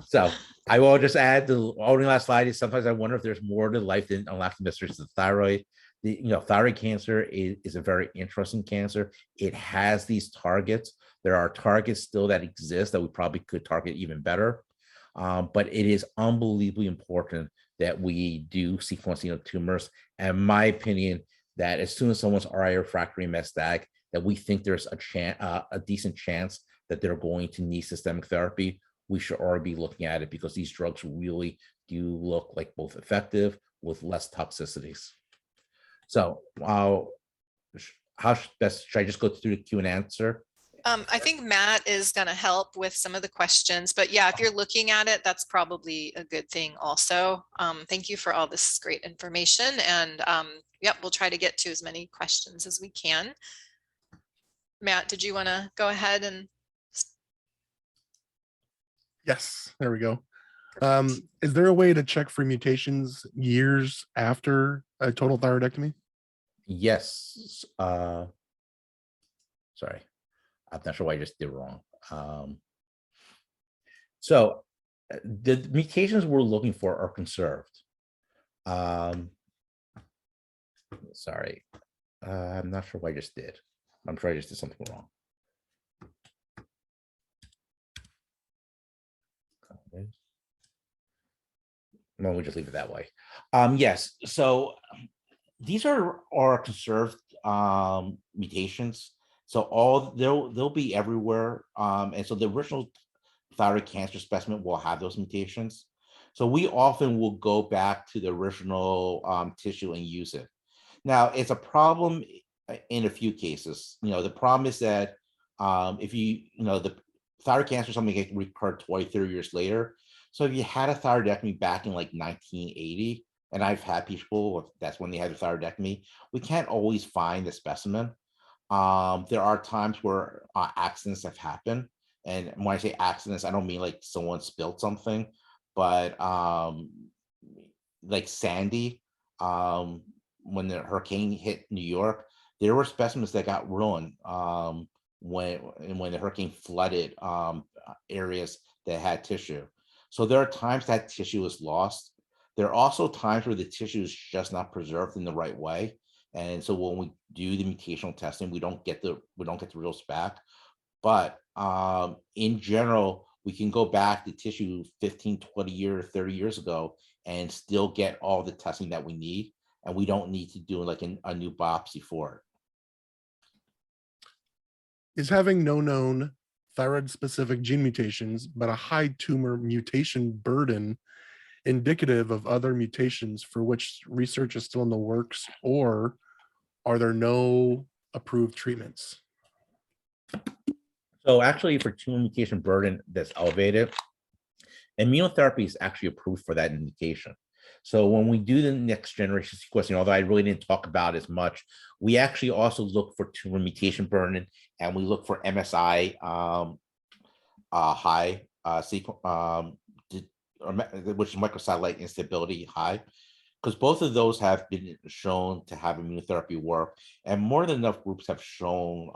So I will just add the only last slide is sometimes I wonder if there's more to life than unlocking the mysteries of the thyroid. Thyroid cancer is a very interesting cancer. It has these targets. There are targets still that exist that we probably could target even better. But it is unbelievably important that we do sequencing of tumors. And my opinion, that as soon as someone's RI refractory metastatic, that we think there's a decent chance that they're going to need systemic therapy, we should already be looking at it, because these drugs really do look like both effective with less toxicities. So how best should I just go through the Q&A answer? I think Matt is going to help with some of the questions, but yeah, if you're looking at it, that's probably a good thing also. Thank you for all this great information, and yep, we'll try to get to as many questions as we can. Matt, did you want to go ahead and? Yes, there we go. Is there a way to check for mutations years after a total thyroidectomy? Yes. Sorry. I'm not sure why I just did wrong. So the mutations we're looking for are conserved. Um, sorry, I'm not sure what I just did. I'm sure I just did something wrong. No, we'll just leave it that way. Yes, so these are conserved mutations. So they'll be everywhere. And so the original thyroid cancer specimen will have those mutations. So we often will go back to the original tissue and use it. Now, it's a problem in a few cases. The problem is that if the thyroid cancer is something that can recur 20, 30 years later. So if you had a thyroidectomy back in like 1980, and I've had people, that's when they had a thyroidectomy, we can't always find the specimen. There are times where accidents have happened. And when I say accidents, I don't mean like someone spilled something, but like Sandy, when the hurricane hit New York, there were specimens that got ruined when the hurricane flooded areas that had tissue. So there are times that tissue is lost. There are also times where the tissue is just not preserved in the right way. And so when we do the mutational testing, we don't get the results back. But in general, we can go back to tissue 15, 20 years, 30 years ago and still get all the testing that we need. And we don't need to do like a new biopsy for it. Is having no known thyroid-specific gene mutations, but a high tumor mutation burden indicative of other mutations for which research is still in the works, or are there no approved treatments? So actually, for tumor mutation burden that's elevated, immunotherapy is actually approved for that indication. So when we do the next generation sequencing, although I really didn't talk about as much, we actually also look for tumor mutation burden, and we look for MSI high which is microsatellite instability high, because both of those have been shown to have immunotherapy work, and more than enough groups have shown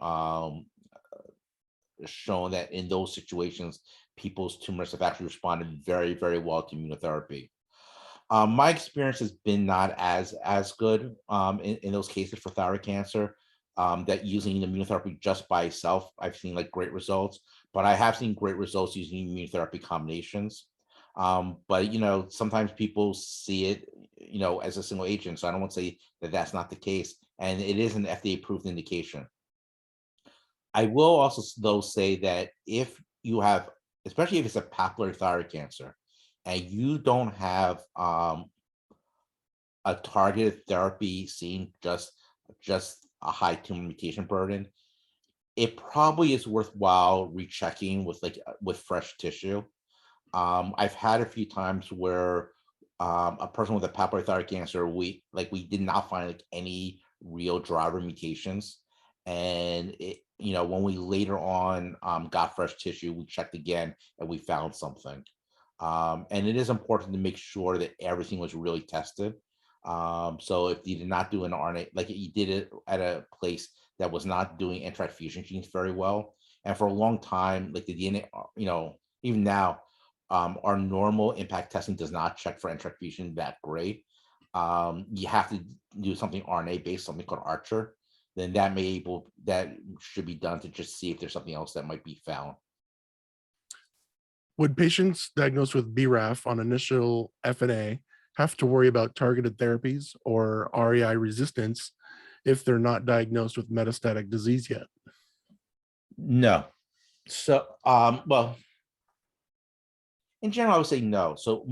that in those situations, people's tumors have actually responded very, very well to immunotherapy. My experience has been not as good in those cases for thyroid cancer, that using immunotherapy just by itself, I've seen like great results, but I have seen great results using immunotherapy combinations. But sometimes people see it, as a single agent. So I don't want to say that that's not the case. And it is an FDA approved indication. I will also though say that if you have, especially if it's a papillary thyroid cancer, and you don't have a targeted therapy seeing just a high tumor mutation burden, it probably is worthwhile rechecking with fresh tissue. I've had a few times where a person with a papillary thyroid cancer, we did not find like any real driver mutations, and when we later on got fresh tissue, we checked again and we found something. And it is important to make sure that everything was really tested. So if you did not do an RNA, like you did it at a place that was not doing anti-fusion genes very well, and for a long time, like the DNA, even now, our normal impact testing does not check for anti-fusion that great. You have to do something RNA based, something called Archer. Then that should be done to just see if there's something else that might be found. Would patients diagnosed with BRAF on initial FNA have to worry about targeted therapies or REI resistance if they're not diagnosed with metastatic disease yet? No. So, well, in general, I would say no. So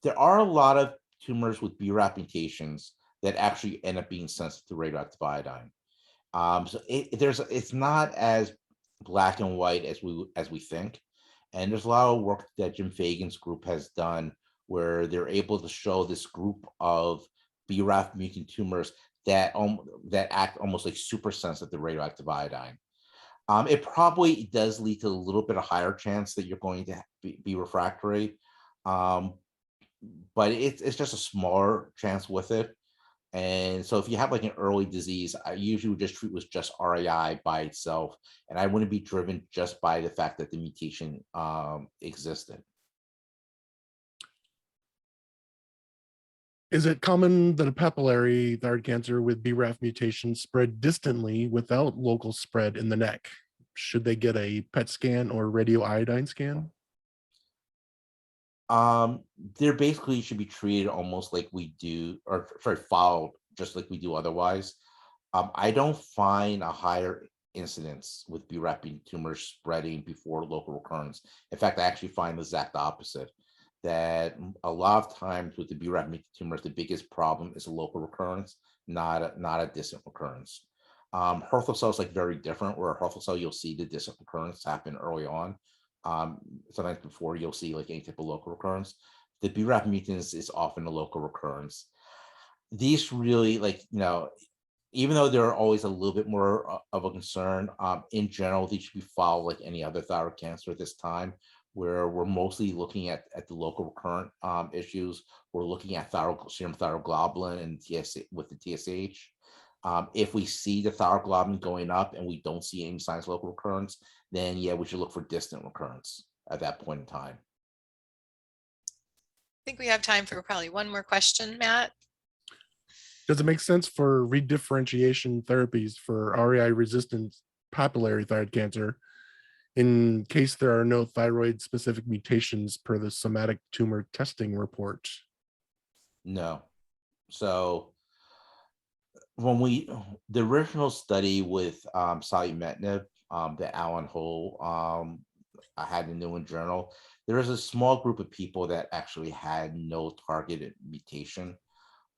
there are a lot of tumors with BRAF mutations that actually end up being sensitive to radioactive iodine. So it's not as black and white as we think. And there's a lot of work that Jim Fagan's group has done where they're able to show this group of BRAF mutant tumors that act almost like super sensitive to radioactive iodine. It probably does lead to a little bit of higher chance that you're going to be refractory, but it's just a smaller chance with it. And so if you have like an early disease, I usually would just treat with just RAI by itself, and I wouldn't be driven just by the fact that the mutation existed. Is it common that a papillary thyroid cancer with BRAF mutation spread distantly without local spread in the neck? Should they get a PET scan or radioiodine scan? They're basically should be treated almost like we do, or sorry, followed just like we do otherwise. I don't find a higher incidence with BRAF tumors spreading before local recurrence. In fact, I actually find the exact opposite. That a lot of times with the BRAF tumors, the biggest problem is a local recurrence, not a distant recurrence. Hurthle cell is like very different. Where a Hurthle cell, you'll see the distant recurrence happen early on. Sometimes before you'll see like any type of local recurrence. The BRAF mutants is often a local recurrence. These really, like, even though they're always a little bit more of a concern, in general, these should be followed like any other thyroid cancer at this time, where we're mostly looking at the local recurrent issues. We're looking at serum thyroglobulin and TSH with the TSH. If we see the thyroglobulin going up and we don't see any signs of local recurrence, then yeah, we should look for distant recurrence at that point in time. I think we have time for probably one more question, Matt. Does it make sense for redifferentiation therapies for REI-resistant papillary thyroid cancer in case there are no thyroid-specific mutations per the somatic tumor testing report? No. So when the original study with Selpercatinib, that Alan Hull I had in the New England Journal, there was a small group of people that actually had no targeted mutation.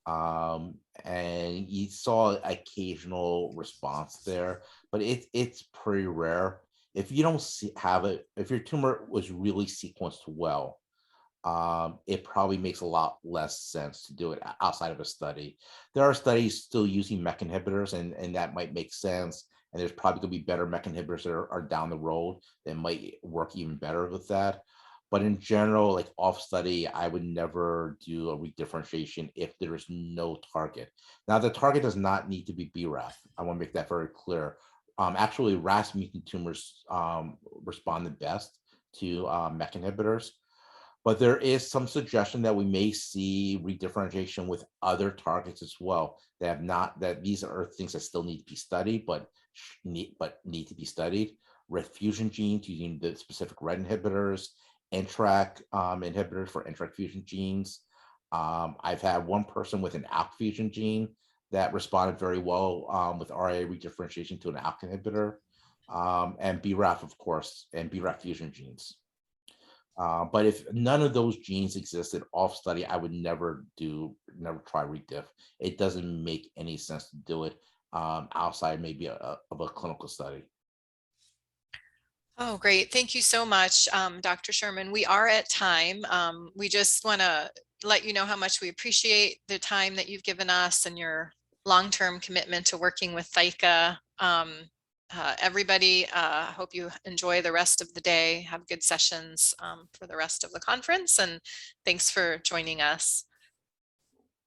And you saw occasional response there, but it's pretty rare. If you don't have it, if your tumor was really sequenced well, it probably makes a lot less sense to do it outside of a study. There are studies still using MEK inhibitors, and that might make sense. And there's probably going to be better MEK inhibitors that are down the road that might work even better with that. But in general, like off study, I would never do a redifferentiation if there is no target. Now, the target does not need to be BRAF. I want to make that very clear. Actually, RAS mutant tumors respond the best to MEK inhibitors. But there is some suggestion that we may see redifferentiation with other targets as well that these are things that still need to be studied, but need to be studied. RET fusion genes using the specific RET inhibitors, NTRK inhibitors for NTRK fusion genes. I've had one person with an ALK fusion gene that responded very well with RA redifferentiation to an ALK inhibitor, and BRAF, of course, and BRAF fusion genes. But if none of those genes existed off study, I would never try rediff. It doesn't make any sense to do it outside maybe of a clinical study. Oh, great. Thank you so much, Dr. Sherman. We are at time. We just want to let you know how much we appreciate the time that you've given us and your long-term commitment to working with ThyCa. Everybody, hope you enjoy the rest of the day, have good sessions for the rest of the conference, and thanks for joining us.